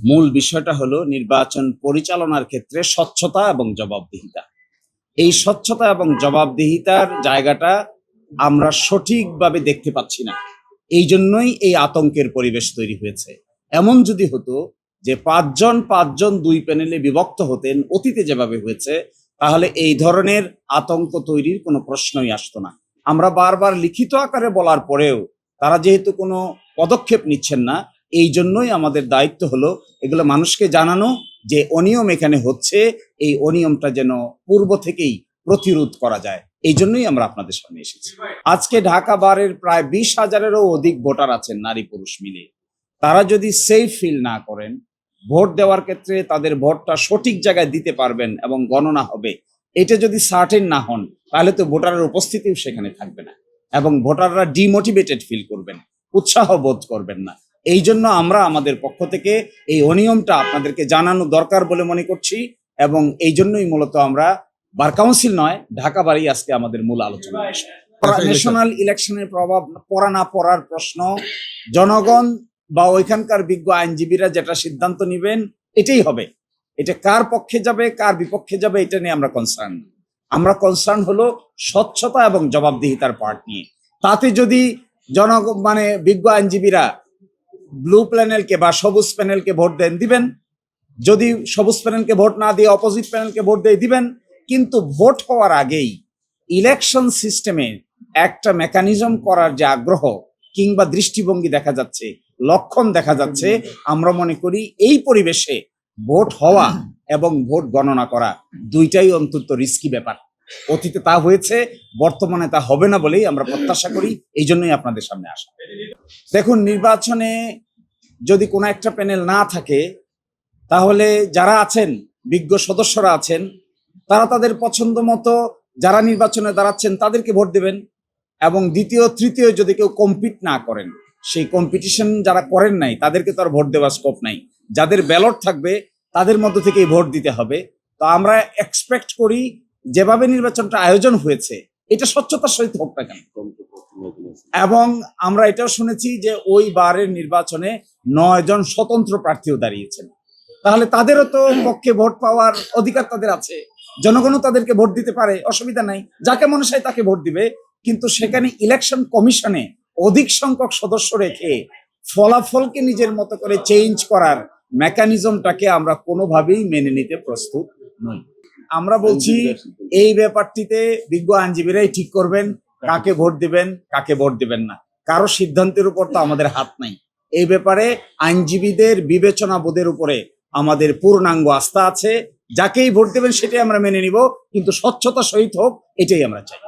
মূল বিষয়টা হলো নির্বাচন পরিচালনার ক্ষেত্রে স্বচ্ছতা এবং জবাবদিহিতা। এই স্বচ্ছতা এবং জবাবদিহিতার জায়গাটা আমরা সঠিকভাবে দেখতে পাচ্ছি না। এই জন্যই এই আতঙ্কের পরিবেশ তৈরি হয়েছে। এমন যদি হতো যে পাঁচজন দুই প্যানেলে বিভক্ত হতেন অতীতে যেভাবে হয়েছে, তাহলে এই ধরনের আতঙ্ক তৈরির কোনো প্রশ্নই আসতো না। আমরা বারবার লিখিত আকারে বলার পরেও তারা যেহেতু কোনো পদক্ষেপ নিচ্ছেন না, এই জন্যই আমাদের দায়িত্ব হলো এগুলো মানুষকে জানানো যে অনিয়ম এখানে হচ্ছে, এই অনিয়মটা যেন পূর্ব থেকেই প্রতিরোধ করা যায়। এই জন্যই আমরা আপনাদের সামনে এসেছি। আজকে ঢাকা বারের প্রায় 20,000-এরও অধিক ভোটার আছেন, নারী পুরুষ মিলে। তারা যদি সেফ ফিল না করেন, ভোট দেওয়ার ক্ষেত্রে তাদের ভোটটা সঠিক জায়গায় দিতে পারবেন এবং গণনা হবে, এটা যদি সার্টেন না হন, তাহলে তো ভোটারের উপস্থিতিও সেখানে থাকবে না এবং ভোটাররা ডিমোটিভেটেড ফিল করবেন, উৎসাহ বোধ করবেন না। এই জন্য আমরা আমাদের পক্ষ থেকে এই অনিয়মটা আপনাদেরকে জানানো দরকার বলে মনে করছি এবং এই জন্যই মূলত আমরা বার কাউন্সিল নয়, ঢাকা বারই আজকে আমাদের মূল আলোচনা বিষয়। ন্যাশনাল ইলেকশনের প্রভাব পড়া না পড়ার প্রশ্ন জনগণ বা ওইখানকার বিজ্ঞ আইনজীবীরা যেটা সিদ্ধান্ত নেবেন এটাই হবে। এটা কার পক্ষে যাবে কার বিপক্ষে যাবে এটা নিয়ে আমরা কনসার্ন। আমরা কনসার্ন হলো স্বচ্ছতা এবং জবাবদিহিতার পার্ট নিয়ে। তাতে যদি বিজ্ঞ আইনজীবীরা ব্লু প্যানেলকে বা সবুজ প্যানেলকে ভোট দিবেন, যদি সবুজ প্যানেলকে ভোট না দিয়ে অপোজিট প্যানেলকে ভোট দিবেন। কিন্তু ভোট হওয়ার আগেই ইলেকশন সিস্টেমে একটা মেকানিজম করার যে আগ্রহ কিংবা দৃষ্টিভঙ্গি দেখা যাচ্ছে, লক্ষণ দেখা যাচ্ছে, আমরা মনে করি এই পরিবেশে ভোট হওয়া এবং ভোট গণনা করা দুইটাই অন্তত রিস্কি ব্যাপার। অতীতে তা হয়েছে, বর্তমানে তা হবে না বলেই আমরা প্রত্যাশা করি। এই জন্যই আপনাদের সামনে আসা। দেখুন, নির্বাচনে যদি কোনো একটা প্যানেল না থাকে, তাহলে যারা আছেন, বিজ্ঞ সদস্যরা আছেন, তারা তাদের পছন্দ মতো যারা নির্বাচনে দাঁড়াচ্ছেন তাদেরকে ভোট দেবেন এবং দ্বিতীয় তৃতীয় যদি কেউ কম্পিট না করেন, সেই কম্পিটিশন যারা করেন নাই তাদেরকে তো আর ভোট দেওয়ার স্কোপ নাই। যাদের ব্যালট থাকবে তাদের মধ্য থেকেই ভোট দিতে হবে। তো আমরা এক্সপেক্ট করি যেভাবে নির্বাচনটা আয়োজন হয়েছে এটা স্বচ্ছতার সহিত হোক না কেন। এবং আমরা এটাও শুনেছি যে ওই বারের নির্বাচনে 9 জন স্বতন্ত্র প্রার্থীও দাঁড়িয়েছেন। তাহলে তাদেরও তো পক্ষে ভোট পাওয়ার অধিকার তাদের আছে, জনগণও তাদেরকে ভোট দিতে পারে, অসুবিধা নাই, যাকে মনে চায় তাকে ভোট দিবে। কিন্তু সেখানে ইলেকশন কমিশনে অধিক সংখ্যক সদস্য রেখে ফলাফলকে নিজের মতো করে চেঞ্জ করার মেকানিজমটাকে আমরা কোনোভাবেই মেনে নিতে প্রস্তুত নই। আমরা বলছি এই ব্যাপারটিতে বিজ্ঞ আইনজীবীরাই ঠিক করবেন কাকে ভোট দিবেন কাকে ভোট দিবেন না। কারো সিদ্ধান্তের উপর তো আমাদের হাত নাই। এই ব্যাপারে আইনজীবীদের বিবেচনা বোধের উপরে আমাদের পূর্ণাঙ্গ আস্থা আছে। যাকেই ভোট দেবেন সেটাই আমরা মেনে নিব, কিন্তু স্বচ্ছতা সহিত হোক এটাই আমরা চাই।